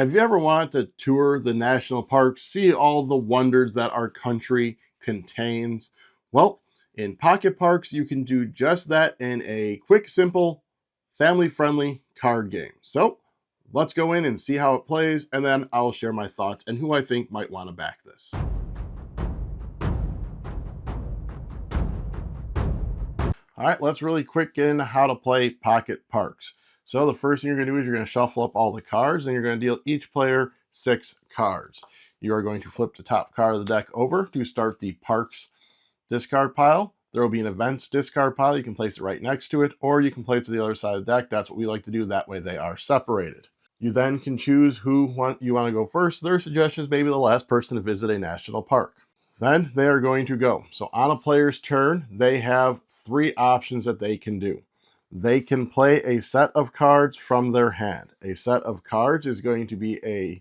Have you ever wanted to tour the national parks, see all the wonders that our country contains? Well, in Pocket Parks, you can do just that in a quick, simple, family-friendly card game. So let's go in and see how it plays, and then I'll share my thoughts and who I think might want to back this. All right, let's really quick get into how to play Pocket Parks. So the first thing you're going to do is you're going to shuffle up all the cards, and you're going to deal each player 6 cards. You are going to flip the top card of the deck over to start the Parks discard pile. There will be an Events discard pile. You can place it right next to it, or you can place it to the other side of the deck. That's what we like to do. That way they are separated. You then can choose who you want to go first. Their suggestions may be the last person to visit a national park. Then they are going to go. So on a player's turn, they have 3 options that they can do. They can play a set of cards from their hand. A set of cards is going to be a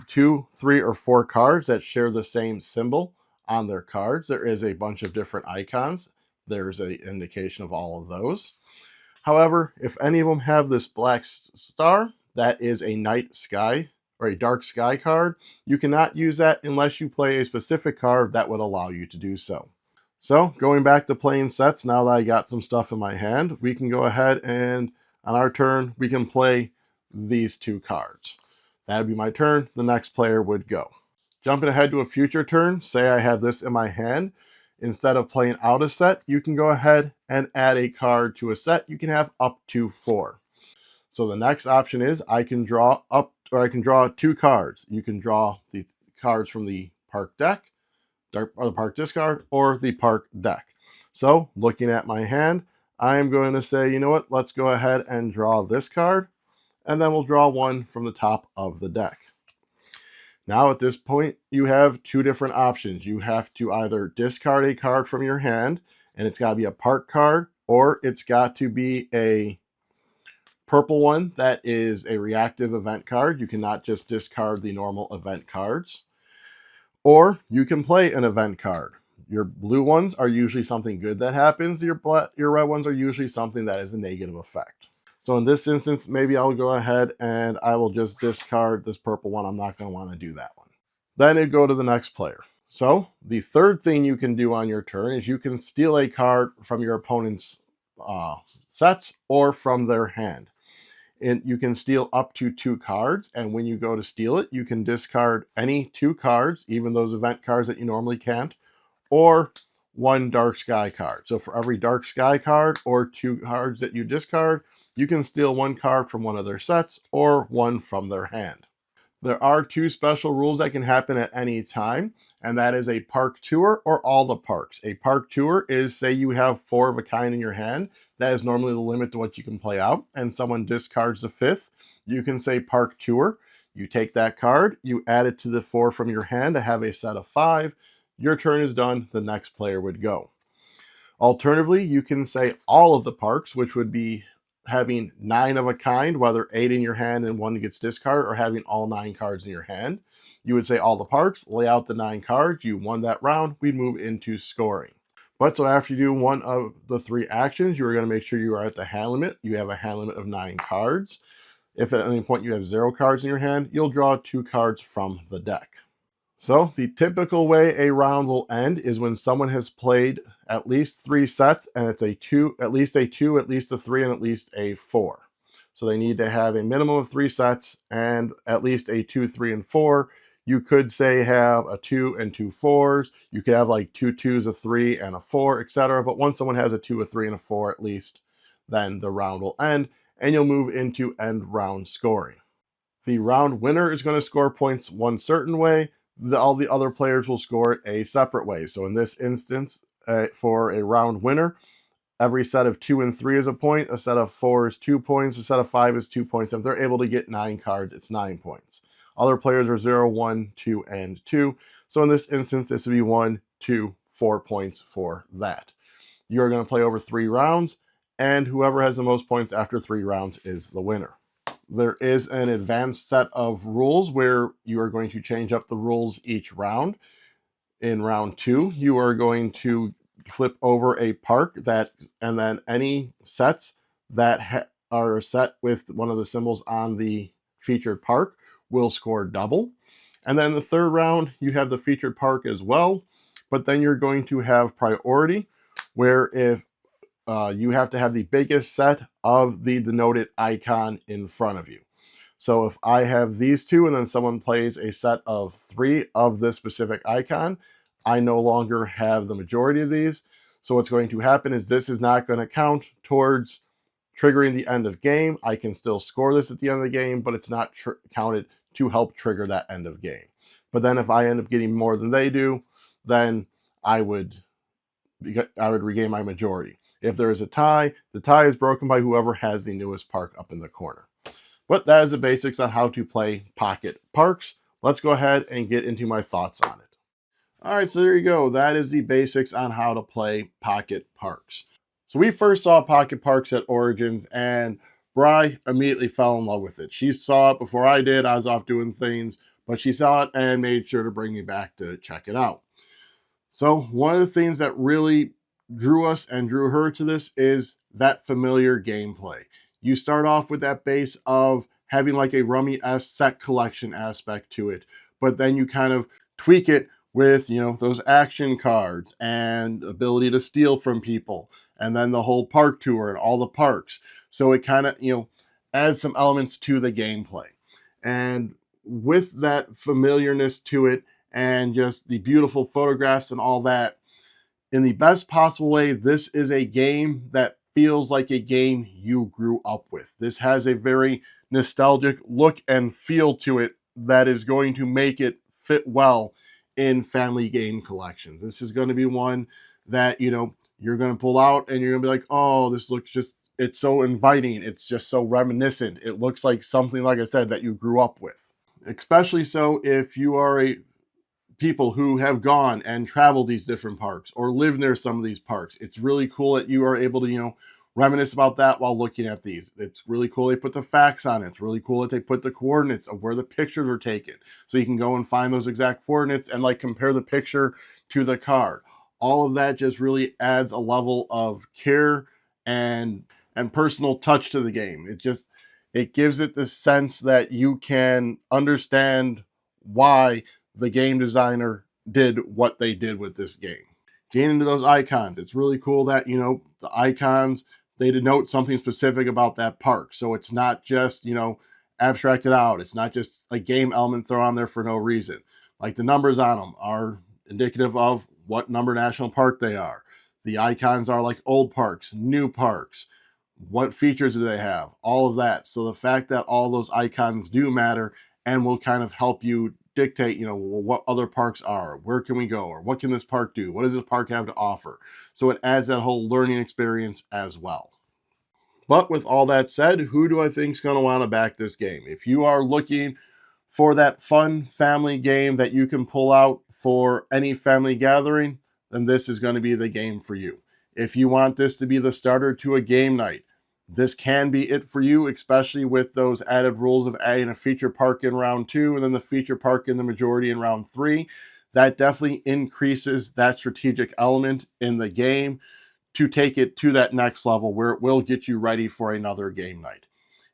2, 3, or 4 cards that share the same symbol on their cards. There is a bunch of different icons. There's an indication of all of those. However, if any of them have this black star, that is a night sky or a dark sky card. You cannot use that unless you play a specific card that would allow you to do so. So going back to playing sets, now that I got some stuff in my hand, we can go ahead and on our turn, we can play these 2 cards. That would be my turn. The next player would go. Jumping ahead to a future turn, say I have this in my hand. Instead of playing out a set, you can go ahead and add a card to a set. You can have up to 4. So the next option is I can draw 2 cards. You can draw the cards from the park deck, or the park discard, or the park deck. So looking at my hand, I'm going to say, you know what, let's go ahead and draw this card, and then we'll draw one from the top of the deck. Now at this point, you have 2 different options. You have to either discard a card from your hand, and it's got to be a park card, or it's got to be a purple one that is a reactive event card. You cannot just discard the normal event cards. Or you can play an event card. Your blue ones are usually something good that happens. Your red ones are usually something that is a negative effect. So in this instance, maybe I'll go ahead and I will just discard this purple one. I'm not going to want to do that one. Then it go to the next player. So the third thing you can do on your turn is you can steal a card from your opponent's sets or from their hand. And you can steal up to 2 cards, and when you go to steal it, you can discard any 2 cards, even those event cards that you normally can't, or 1 dark sky card. So for every dark sky card or 2 cards that you discard, you can steal 1 card from one of their sets or 1 from their hand. There are 2 special rules that can happen at any time, and that is a park tour or all the parks. A park tour is, say you have 4 of a kind in your hand. That is normally the limit to what you can play out, and someone discards the 5th. You can say park tour. You take that card, you add it to the 4 from your hand to have a set of 5. Your turn is done. The next player would go. Alternatively, you can say all of the parks, which would be having 9 of a kind, whether 8 in your hand and 1 gets discarded, or having all 9 cards in your hand. You would say all the parks, lay out the 9 cards. You won that round. We move into scoring. But so after you do one of the 3 actions, you are going to make sure you are at the hand limit. You have a hand limit of 9 cards. If at any point you have 0 cards in your hand, you'll draw 2 cards from the deck. So the typical way a round will end is when someone has played at least 3 sets, and it's a 2, at least a 2, at least a 3, and at least a 4. So they need to have a minimum of 3 sets and at least a 2, 3, and 4. You could say have a 2 and 2 4s. You could have like 2 2s, a 3, and a 4, etc. But once someone has a 2, a 3, and a 4 at least, then the round will end, and you'll move into end round scoring. The round winner is going to score points one certain way. All the other players will score it a separate way. So in this instance, for a round winner, every set of 2 and 3 is a point, a set of 4 is 2 points, a set of 5 is 2 points. If they're able to get 9 cards, it's 9 points. Other players are 0, 1, 2, and 2. So in this instance, this would be 1, 2, 4 points for that. You are going to play over 3 rounds, and whoever has the most points after 3 rounds is the winner. There is an advanced set of rules where you are going to change up the rules each round. In round 2, you are going to flip over a park and then any sets that are set with one of the symbols on the featured park will score double. And then the third round, you have the featured park as well, but then you're going to have priority, where if you have to have the biggest set of the denoted icon in front of you. So if I have these two and then someone plays a set of 3 of this specific icon, I no longer have the majority of these. So what's going to happen is this is not going to count towards triggering the end of game. I can still score this at the end of the game, but it's not counted to help trigger that end of game. But then if I end up getting more than they do, then I would regain my majority. If there is a tie, the tie is broken by whoever has the newest park up in the corner. But that is the basics on how to play Pocket Parks. Let's go ahead and get into my thoughts on it. All right, so there you go. That is the basics on how to play Pocket Parks. So we first saw Pocket Parks at Origins, and Bri immediately fell in love with it. She saw it before I did. I was off doing things, but she saw it and made sure to bring me back to check it out. So one of the things that really drew us and drew her to this is that familiar gameplay. You start off with that base of having like a rummy-esque set collection aspect to it, but then you kind of tweak it with, those action cards and ability to steal from people, and then the whole park tour and all the parks. So it kind of, adds some elements to the gameplay. And with that familiarness to it and just the beautiful photographs and all that, in the best possible way, this is a game that feels like a game you grew up with. This has a very nostalgic look and feel to it that is going to make it fit well in family game collections. This is going to be one that, you're going to pull out and you're going to be like, oh, this looks it's so inviting. It's just so reminiscent. It looks like something, like I said, that you grew up with. Especially so if you are people who have gone and traveled these different parks or live near some of these parks. It's really cool that you are able to, reminisce about that while looking at these. It's really cool they put the facts on it. It's really cool that they put the coordinates of where the pictures were taken. So you can go and find those exact coordinates and compare the picture to the card. All of that just really adds a level of care and personal touch to the game. It gives it this sense that you can understand why the game designer did what they did with this game. Getting into those icons, it's really cool that, the icons, they denote something specific about that park. So it's not just, abstracted out. It's not just a game element thrown on there for no reason. Like the numbers on them are indicative of what number national park they are. The icons are like old parks, new parks. What features do they have? All of that. So the fact that all those icons do matter and will kind of help you dictate, what other parks are, where can we go, or what can this park do? What does this park have to offer? So it adds that whole learning experience as well. But with all that said, who do I think is going to want to back this game? If you are looking for that fun family game that you can pull out for any family gathering, then this is going to be the game for you. If you want this to be the starter to a game night, this can be it for you, especially with those added rules of adding a feature park in round 2 and then the feature park in the majority in round 3. That definitely increases that strategic element in the game to take it to that next level where it will get you ready for another game night.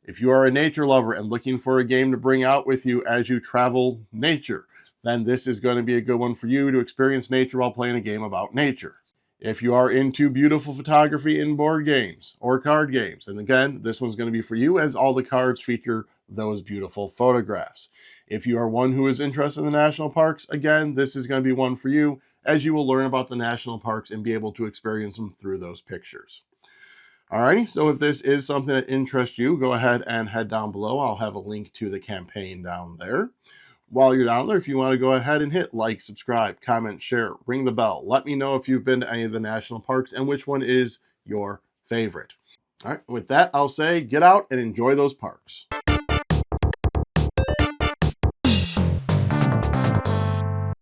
If you are a nature lover and looking for a game to bring out with you as you travel nature, then this is going to be a good one for you to experience nature while playing a game about nature. If you are into beautiful photography in board games or card games, and again, this one's going to be for you as all the cards feature those beautiful photographs. If you are one who is interested in the national parks, again, this is going to be one for you as you will learn about the national parks and be able to experience them through those pictures. Alrighty, so if this is something that interests you, go ahead and head down below. I'll have a link to the campaign down there. While you're down there, if you want to go ahead and hit like, subscribe, comment, share, ring the bell. Let me know if you've been to any of the national parks and which one is your favorite. All right, with that, I'll say get out and enjoy those parks.